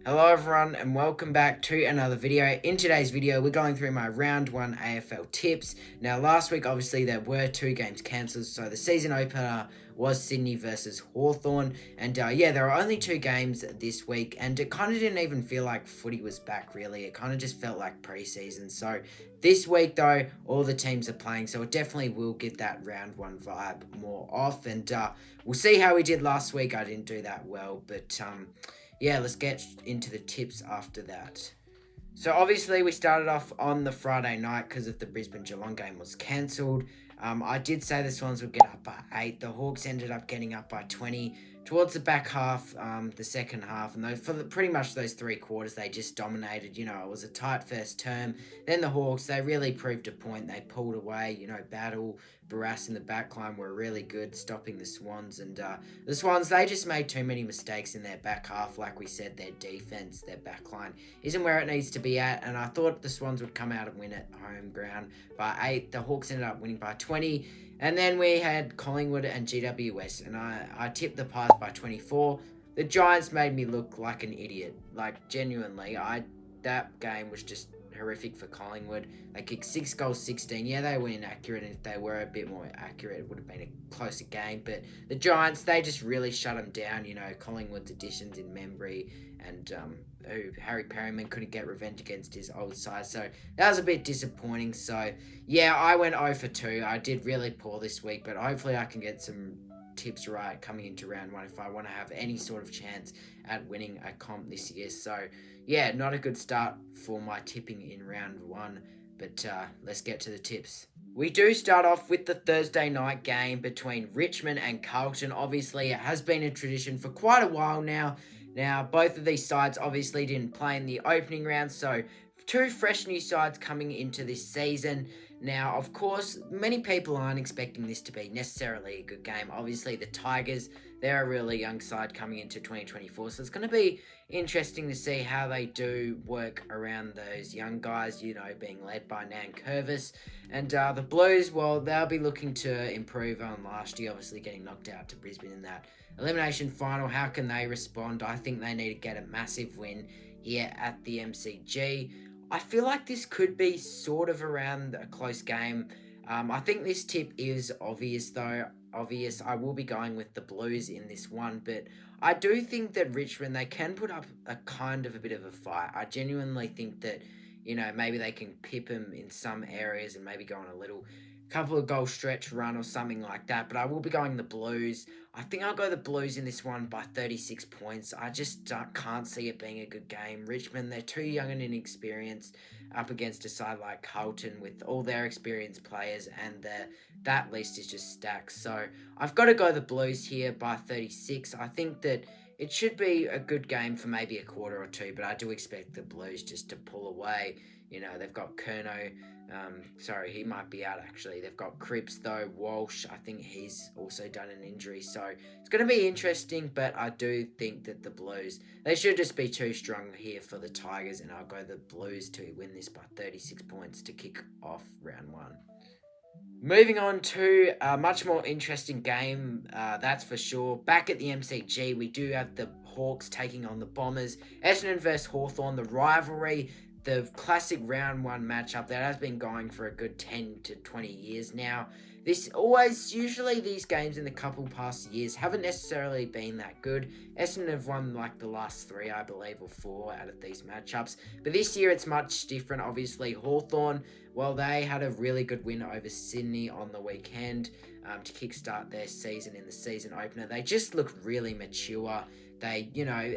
Hello everyone and welcome back to another video. In today's video we're going through my round 1 AFL tips. Now last week obviously there were 2 games cancelled, so the season opener was Sydney versus Hawthorn, and there were only 2 games this week, and it kind of didn't even feel like footy was back really. It kind of just felt like pre-season. So this week though all the teams are playing, so it definitely will get that round 1 vibe more off, and we'll see how we did last week. I didn't do that well, but let's get into the tips after that. So obviously we started off on the Friday night because of the Brisbane-Geelong game was cancelled. I did say the Swans would get up by 8. The Hawks ended up getting up by 20 towards the back half, the second half, and pretty much those 3 quarters they just dominated. It was a tight first term. Then the Hawks, they really proved a point. They pulled away. Battle, Barras in the backline were really good stopping the Swans, and the Swans, they just made too many mistakes in their back half. Like we said, their defense, their backline isn't where it needs to be at, and I thought the Swans would come out and win at home ground by 8. The Hawks ended up winning by 20. And then we had Collingwood and GWS, and I tipped the Pies by 24. The Giants made me look like an idiot. Like, genuinely, that game was just horrific for Collingwood. They kicked 6 goals, 16. Yeah, they were inaccurate, and if they were a bit more accurate, it would have been a closer game. But the Giants, they just really shut them down. Collingwood's additions in Membry and Harry Perryman couldn't get revenge against his old side. So that was a bit disappointing. So, yeah, I went 0 for 2. I did really poor this week, but hopefully I can get some tips right coming into round 1 if I want to have any sort of chance at winning a comp this year. So, yeah, not a good start for my tipping in round 1, but let's get to the tips. We do start off with the Thursday night game between Richmond and Carlton. Obviously, it has been a tradition for quite a while now. Now, both of these sides obviously didn't play in the opening round, so 2 fresh new sides coming into this season. Now, of course, many people aren't expecting this to be necessarily a good game. Obviously, the Tigers, they're a really young side coming into 2024, so it's going to be interesting to see how they do work around those young guys, being led by Nan Curvis. And the Blues, well, they'll be looking to improve on last year, obviously getting knocked out to Brisbane in that elimination final. How can they respond? I think they need to get a massive win here at the MCG. I feel like this could be sort of around a close game. I think this tip is obvious, though. I will be going with the Blues in this one, but I do think that Richmond, they can put up a kind of a bit of a fight. I genuinely think that, maybe they can pip them in some areas and maybe go on a little couple of goal stretch run or something like that, but I will be going the Blues. I think I'll go the Blues in this one by 36 points. I just can't see it being a good game. Richmond, they're too young and inexperienced up against a side like Carlton with all their experienced players, and that list is just stacked. So I've got to go the Blues here by 36. I think that it should be a good game for maybe a quarter or 2, but I do expect the Blues just to pull away. They've got Curnow. He might be out actually. They've got Cripps though, Walsh, I think he's also done an injury. So it's going to be interesting, but I do think that the Blues, they should just be too strong here for the Tigers, and I'll go the Blues to win this by 36 points to kick off round 1. Moving on to a much more interesting game, that's for sure. Back at the MCG, we do have the Hawks taking on the Bombers. Essendon versus Hawthorn, the rivalry, the classic round 1 matchup that has been going for a good 10 to 20 years now. Usually these games in the couple past years haven't necessarily been that good. Essendon have won like the last 3, I believe, or 4 out of these matchups. But this year it's much different. Obviously, Hawthorn, well, they had a really good win over Sydney on the weekend to kickstart their season in the season opener. They just looked really mature. They,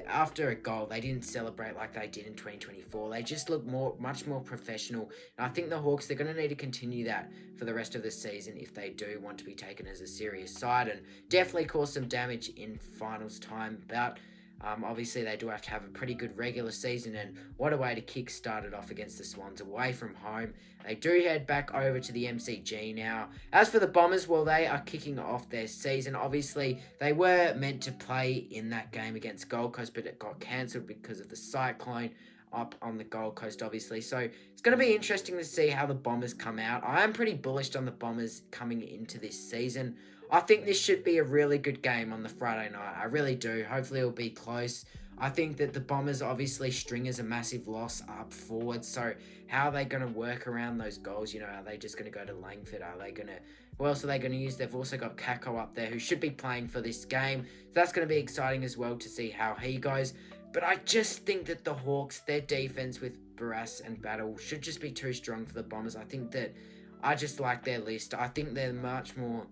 after a goal, they didn't celebrate like they did in 2024. They just look much more professional. And I think the Hawks, they're going to need to continue that for the rest of the season if they do want to be taken as a serious side, and definitely cause some damage in finals time. But obviously, they do have to have a pretty good regular season, and what a way to kick-start it off against the Swans away from home. They do head back over to the MCG now. As for the Bombers, well, they are kicking off their season. Obviously, they were meant to play in that game against Gold Coast, but it got cancelled because of the cyclone up on the Gold Coast, obviously. So it's going to be interesting to see how the Bombers come out. I am pretty bullish on the Bombers coming into this season. I think this should be a really good game on the Friday night. I really do. Hopefully it'll be close. I think that the Bombers, obviously, String is a massive loss up forward. So how are they going to work around those goals? Are they just going to go to Langford? Are they going to... Who else are they going to use? They've also got Kako up there, who should be playing for this game. So that's going to be exciting as well to see how he goes. But I just think that the Hawks, their defense with Barras and Battle should just be too strong for the Bombers. I just like their list. I think they're much more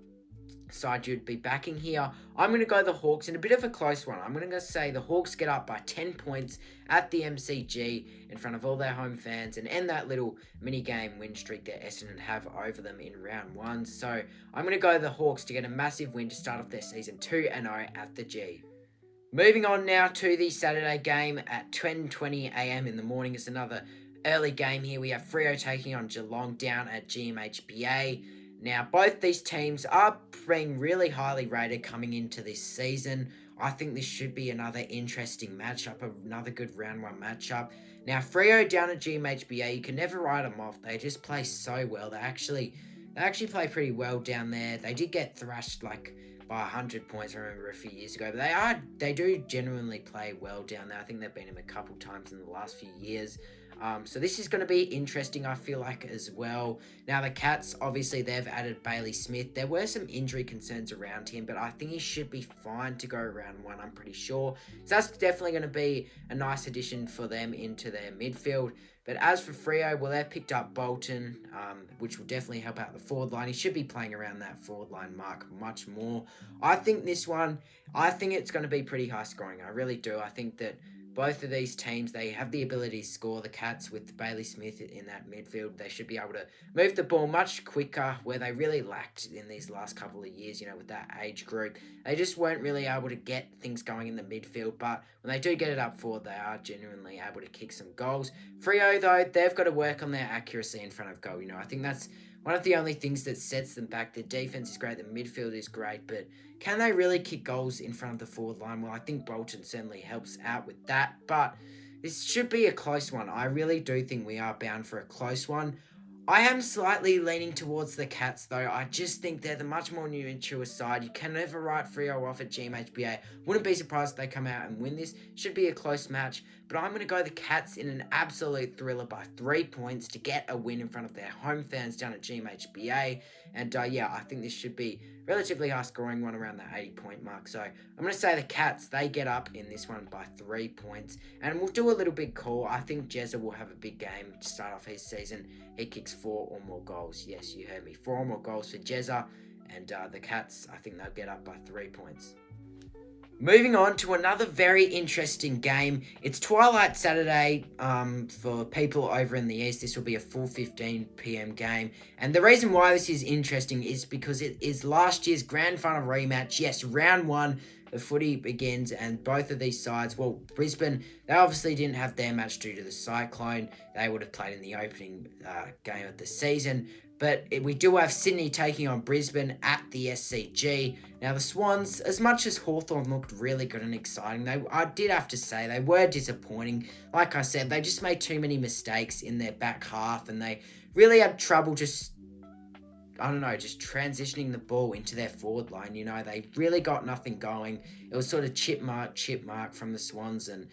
side you'd be backing here. I'm going to go the Hawks in a bit of a close one. I'm going to say the Hawks get up by 10 points at the MCG in front of all their home fans and end that little mini-game win streak that Essendon have over them in round 1. So I'm going to go the Hawks to get a massive win to start off their season 2-0 at the G. Moving on now to the Saturday game at 10:20 a.m. in the morning. It's another early game here. We have Freo taking on Geelong down at GMHBA. Now, both these teams are being really highly rated coming into this season. I think this should be another interesting matchup, another good round 1 matchup. Now, Freo down at GMHBA, you can never write them off. They just play so well. They actually play pretty well down there. They did get thrashed by 100 points, I remember, a few years ago. But they do genuinely play well down there. I think they've been him a couple times in the last few years. So this is going to be interesting, I feel like, as well. Now, the Cats, obviously, they've added Bailey Smith. There were some injury concerns around him, but I think he should be fine to go round 1, I'm pretty sure. So that's definitely going to be a nice addition for them into their midfield. But as for Freo, well, they've picked up Bolton, which will definitely help out the forward line. He should be playing around that forward line mark much more. I think it's going to be pretty high scoring. I really do. I think that both of these teams, they have the ability to score. The Cats with Bailey Smith in that midfield, they should be able to move the ball much quicker, where they really lacked in these last couple of years, with that age group. They just weren't really able to get things going in the midfield, but when they do get it up forward, they are genuinely able to kick some goals. Freo, though, they've got to work on their accuracy in front of goal. I think that's one of the only things that sets them back. The defense is great, the midfield is great, but can they really kick goals in front of the forward line? Well, I think Bolton certainly helps out with that, but this should be a close one. I really do think we are bound for a close one. I am slightly leaning towards the Cats, though. I just think they're the much more new and mature side. You can never write Freo off at GMHBA. Wouldn't be surprised if they come out and win this. Should be a close match, but I'm going to go the Cats in an absolute thriller by 3 points to get a win in front of their home fans down at GMHBA. And I think this should be relatively high scoring one around the 80-point mark. So I'm going to say the Cats, they get up in this one by 3 points. And we'll do a little big call. I think Jezza will have a big game to start off his season. He kicks 4 or more goals. Yes, you heard me. 4 or more goals for Jezza. And the Cats, I think they'll get up by 3 points. Moving on to another very interesting game. It's Twilight Saturday for people over in the East. This will be a full 15 p.m. game. And the reason why this is interesting is because it is last year's grand final rematch. Yes, round 1, the footy begins, and both of these sides, well, Brisbane, they obviously didn't have their match due to the cyclone. They would have played in the opening game of the season. But we do have Sydney taking on Brisbane at the SCG. Now, the Swans, as much as Hawthorn looked really good and exciting, I did have to say they were disappointing. Like I said, they just made too many mistakes in their back half, and they really had trouble just transitioning the ball into their forward line. They really got nothing going. It was sort of chip mark from the Swans, and,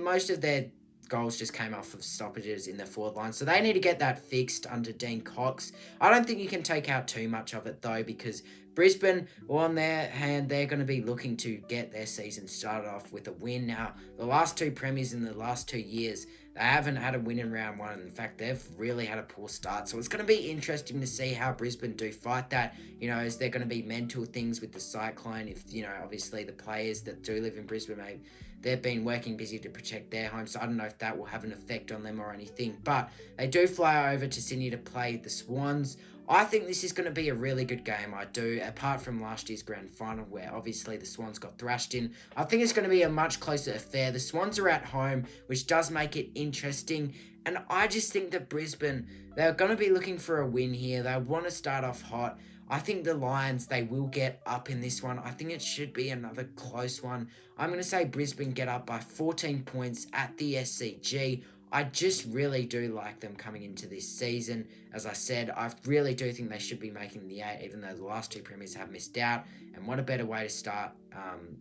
most of their goals just came off of stoppages in the forward line. So they need to get that fixed under Dean Cox. I don't think you can take out too much of it, though, because Brisbane, well, on their hand, they're going to be looking to get their season started off with a win. Now, the last 2 premiers in the last 2 years, they haven't had a win in round 1. In fact, they've really had a poor start. So it's going to be interesting to see how Brisbane do fight that. Is there going to be mental things with the cyclone? If, obviously the players that do live in Brisbane, they've been working busy to protect their home. So I don't know if that will have an effect on them or anything. But they do fly over to Sydney to play the Swans. I think this is going to be a really good game, I do, apart from last year's grand final where obviously the Swans got thrashed in. I think it's going to be a much closer affair. The Swans are at home, which does make it interesting, and I just think that Brisbane, they're going to be looking for a win here. They want to start off hot. I think the Lions, they will get up in this one. I think it should be another close one. I'm going to say Brisbane get up by 14 points at the SCG. I just really do like them coming into this season. As I said, I really do think they should be making the 8, even though the last 2 premiers have missed out. And what a better way to start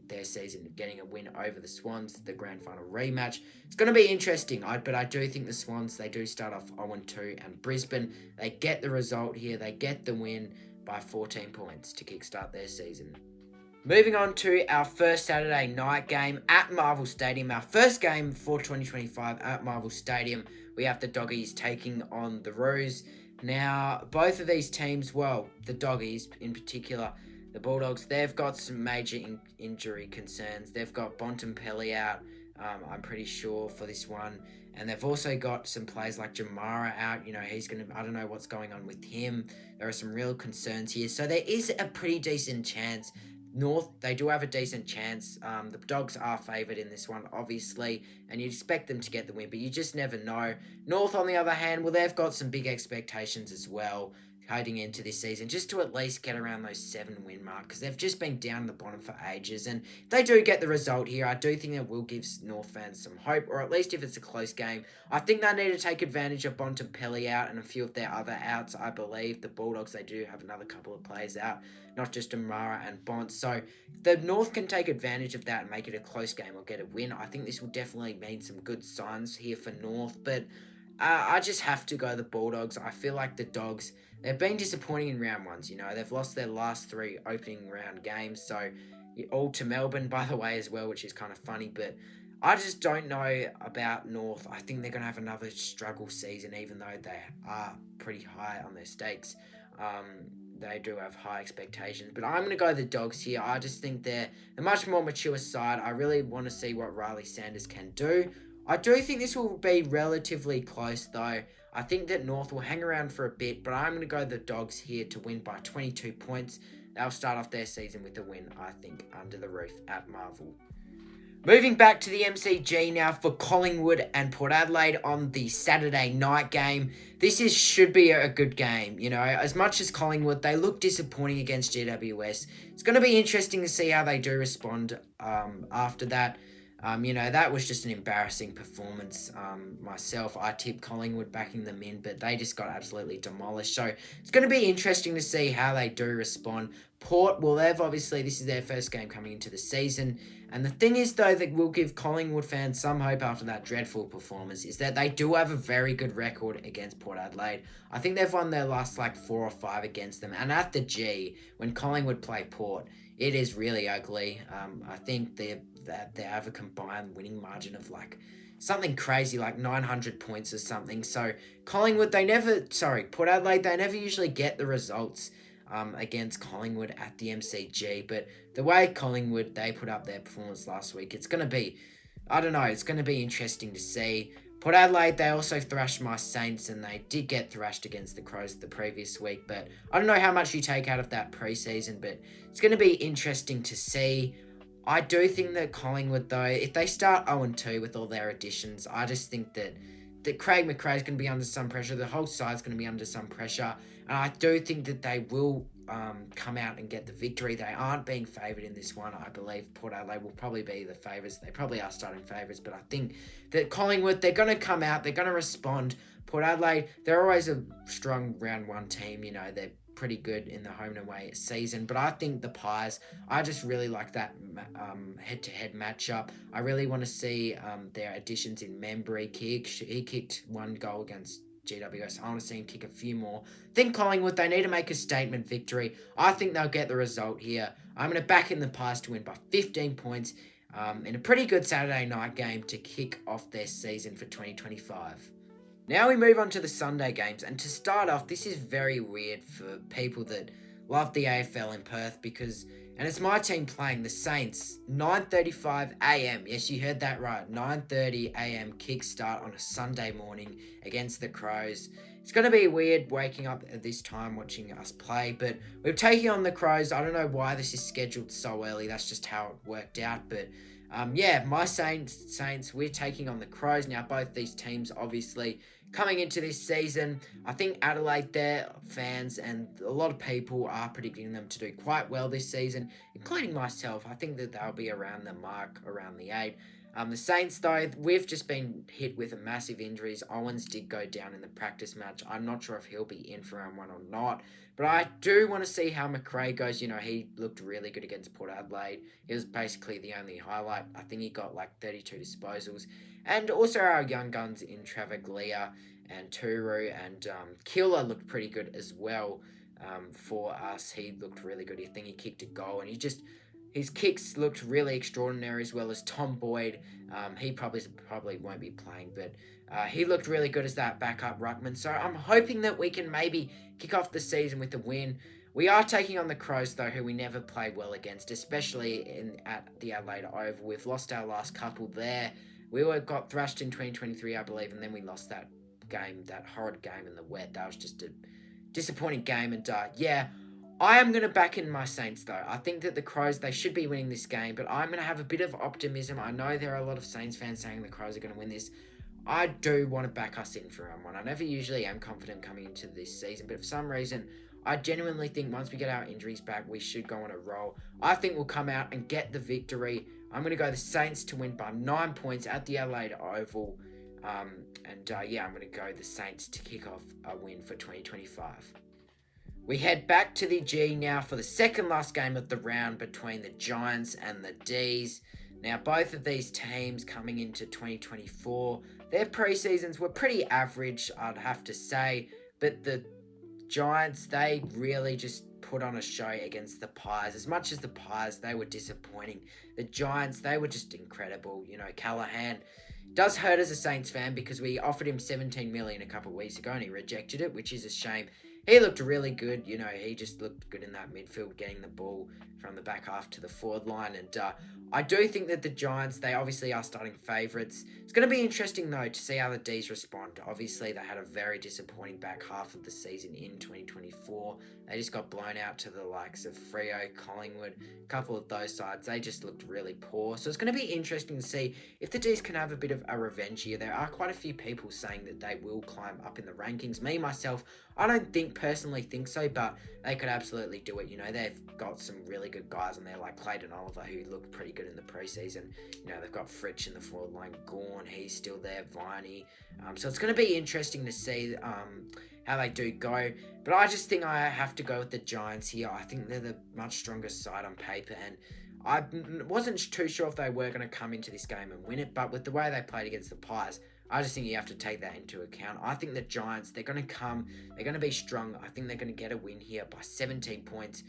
their season, getting a win over the Swans, the grand final rematch. It's going to be interesting, but I do think the Swans, they do start off 0-2, and Brisbane, they get the result here. They get the win by 14 points to kickstart their season. Moving on to our first Saturday night game at Marvel Stadium, our first game for 2025 at Marvel Stadium. We have the Doggies taking on the Roos. Now, both of these teams, well, the Doggies in particular, the Bulldogs, they've got some major injury concerns. They've got Bontempelli out, I'm pretty sure, for this one. And they've also got some players like Jamara out. He's going to, I don't know what's going on with him. There are some real concerns here. So there is a pretty decent chance. North, they do have a decent chance. The Dogs are favoured in this one, obviously, and you'd expect them to get the win, but you just never know. North, on the other hand, well, they've got some big expectations as well heading into this season, just to at least get around those 7-win mark, because they've just been down the bottom for ages, and if they do get the result here, I do think it will give North fans some hope, or at least if it's a close game. I think they need to take advantage of Bontempelli out and a few of their other outs. I believe the Bulldogs, they do have another couple of players out, not just Amara and Bont. So if the North can take advantage of that and make it a close game or get a win, I think this will definitely mean some good signs here for North. But I just have to go the Bulldogs. I feel like the Dogs, they've been disappointing in round ones. They've lost their last 3 opening round games. So all to Melbourne, by the way, as well, which is kind of funny. But I just don't know about North. I think they're going to have another struggle season, even though they are pretty high on their stakes. They do have high expectations, but I'm going to go the Dogs here. I just think they're a much more mature side. I really want to see what Riley Sanders can do. I do think this will be relatively close, though. I think that North will hang around for a bit, but I'm going to go the Dogs here to win by 22 points. They'll start off their season with a win, I think, under the roof at Marvel. Moving back to the MCG now for Collingwood and Port Adelaide on the Saturday night game. This should be a good game. As much as Collingwood, they look disappointing against GWS. It's going to be interesting to see how they do respond after that. That was just an embarrassing performance. Myself, I tipped Collingwood backing them in, but they just got absolutely demolished. So it's going to be interesting to see how they do respond. Port, well, this is their first game coming into the season. And the thing is, though, that will give Collingwood fans some hope after that dreadful performance is that they do have a very good record against Port Adelaide. I think they've won their last 4 or 5 against them. And at the G, when Collingwood play Port, it is really ugly. I think they have a combined winning margin of something crazy, like 900 points or something. So Port Adelaide, they never usually get the results against Collingwood at the MCG. But the way Collingwood, they put up their performance last week, it's going to be, it's going to be interesting to see. Port Adelaide, they also thrashed my Saints, and they did get thrashed against the Crows the previous week. But I don't know how much you take out of that preseason, but it's going to be interesting to see. I do think that Collingwood, though, if they start 0-2 with all their additions, I just think that Craig McRae's going to be under some pressure. The whole side's going to be under some pressure. And I do think that they will come out and get the victory. They aren't being favoured in this one. I believe Port Adelaide will probably be the favourites. They probably are starting favourites, but I think that Collingwood, they're going to come out. They're going to respond. Port Adelaide, they're always a strong round 1 team. They're pretty good in the home and away season, but I think the Pies, I just really like that head-to-head matchup. I really want to see their additions in Membry. He kicked 1 goal against GWS. I want to see him kick a few more. I think Collingwood, they need to make a statement victory. I think they'll get the result here. I'm going to back in the Pies to win by 15 points in a pretty good Saturday night game to kick off their season for 2025. Now we move on to the Sunday games, and to start off, this is very weird for people that love the AFL in Perth and it's my team playing the Saints, 9:35 a.m. Yes, you heard that right, 9:30 a.m. kickstart on a Sunday morning against the Crows. It's going to be weird waking up at this time watching us play, but we're taking on the Crows. I don't know why this is scheduled so early. That's just how it worked out, but my Saints, we're taking on the Crows. Now, both these teams, obviously, coming into this season, I think Adelaide, their fans and a lot of people are predicting them to do quite well this season, including myself. I think that they'll be around the mark, around the 8. The Saints, though, we've just been hit with a massive injuries. Owens did go down in the practice match. I'm not sure if he'll be in for round one or not. But I do want to see how McRae goes. He looked really good against Port Adelaide. He was basically the only highlight. I think he got like 32 disposals. And also our young guns in Travaglia and Turu and Killer looked pretty good as well for us. He looked really good. I think he kicked a goal and his kicks looked really extraordinary, as well as Tom Boyd. He probably won't be playing, but he looked really good as that backup ruckman. So I'm hoping that we can maybe kick off the season with a win. We are taking on the Crows, though, who we never play well against, especially at the Adelaide Oval. We've lost our last couple there. We got thrashed in 2023, I believe, and then we lost that game, that horrid game in the wet. That was just a disappointing game, and yeah, I am going to back in my Saints, though. I think that the Crows, they should be winning this game, but I'm going to have a bit of optimism. I know there are a lot of Saints fans saying the Crows are going to win this. I do want to back us in for round one. I never usually am confident coming into this season, but for some reason, I genuinely think once we get our injuries back, we should go on a roll. I think we'll come out and get the victory. I'm going to go the Saints to win by 9 points at the Adelaide Oval. Yeah, I'm going to go the Saints to kick off a win for 2025. We head back to the G now for the second last game of the round between the Giants and the Ds. Now, both of these teams coming into 2024, their pre-seasons were pretty average, I'd have to say. But the Giants, they really just put on a show against the Pies. As much as the Pies, they were disappointing. The Giants, they were just incredible. Callahan does hurt as a Saints fan because we offered him $17 million a couple of weeks ago and he rejected it, which is a shame. He looked really good. He just looked good in that midfield, getting the ball from the back half to the forward line. And I do think that the Giants, they obviously are starting favourites. It's going to be interesting, though, to see how the Ds respond. Obviously, they had a very disappointing back half of the season in 2024. They just got blown out to the likes of Freo, Collingwood, a couple of those sides. They just looked really poor. So it's going to be interesting to see if the Ds can have a bit of a revenge here. There are quite a few people saying that they will climb up in the rankings. Me, myself, I don't personally think so, but they could absolutely do it. They've got some really good guys on there like Clayton Oliver, who looked pretty good in the preseason. They've got Fritsch in the forward line, Gorn, he's still there, Viney. So it's going to be interesting to see how they do go. But I just think I have to go with the Giants here. I think they're the much stronger side on paper, and I wasn't too sure if they were going to come into this game and win it, but with the way they played against the Pies, I just think you have to take that into account. I think the Giants, they're going to be strong. I think they're going to get a win here by 17 points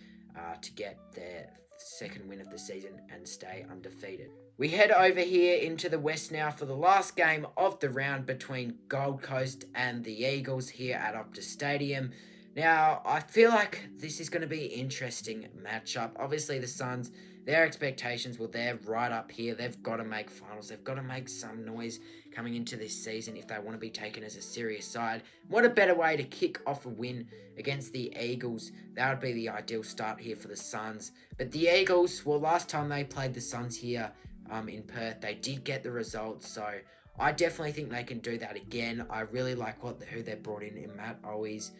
to get their second win of the season and stay undefeated. We head over here into the West now for the last game of the round between Gold Coast and the Eagles here at Optus Stadium. Now, I feel like this is going to be an interesting matchup. Obviously, the Suns, their expectations, they're right up here. They've got to make finals. They've got to make some noise coming into this season if they want to be taken as a serious side. What a better way to kick off a win against the Eagles. That would be the ideal start here for the Suns. But the Eagles, last time they played the Suns here in Perth, they did get the results. So I definitely think they can do that again. I really like who they brought in Matt Owies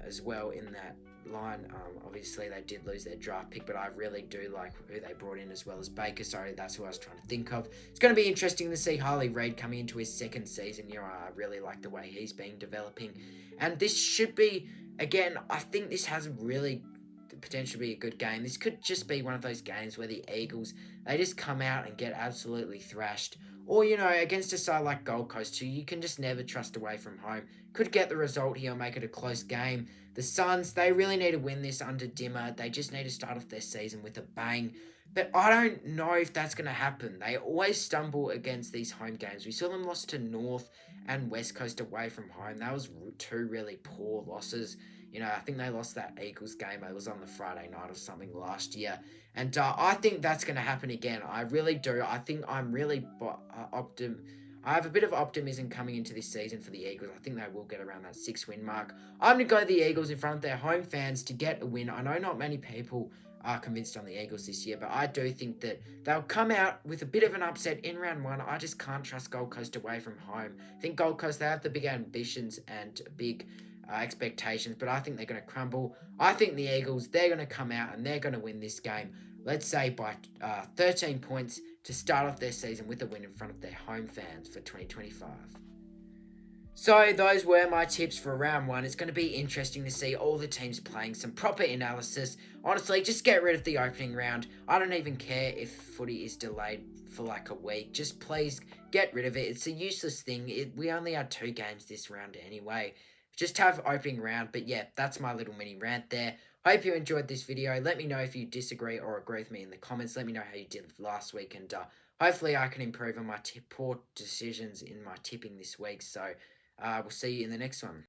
as well in that line. Obviously, they did lose their draft pick, but I really do like who they brought in as well as Baker. Sorry, that's who I was trying to think of. It's going to be interesting to see Harley Reid coming into his second season. I really like the way he's been developing. And this should be, again, I think this has really the potential to be a good game. This could just be one of those games where the Eagles, they just come out and get absolutely thrashed. Or, against a side like Gold Coast, who you can just never trust away from home. Could get the result here, make it a close game. The Suns, they really need to win this under Dimmer. They just need to start off their season with a bang. But I don't know if that's going to happen. They always stumble against these home games. We saw them lost to North and West Coast away from home. That was two really poor losses. I think they lost that Eagles game. It was on the Friday night or something last year. And I think that's going to happen again. I really do. I think I'm really I have a bit of optimism coming into this season for the Eagles. I think they will get around that 6-win mark. I'm going to go the Eagles in front of their home fans to get a win. I know not many people are convinced on the Eagles this year, but I do think that they'll come out with a bit of an upset in round one. I just can't trust Gold Coast away from home. I think Gold Coast, they have the big ambitions and big expectations, but I think they're going to crumble. I think the Eagles, they're going to come out and they're going to win this game, let's say by 13 points to start off their season with a win in front of their home fans for 2025. So those were my tips for round one. It's going to be interesting to see all the teams playing some proper analysis. Honestly, just get rid of the opening round. I don't even care if footy is delayed for like a week. Just please get rid of it. It's a useless thing. We only had 2 games this round anyway. Just have opening round. But yeah, that's my little mini rant there. Hope you enjoyed this video. Let me know if you disagree or agree with me in the comments. Let me know how you did last week. And hopefully I can improve on my poor decisions in my tipping this week. So we'll see you in the next one.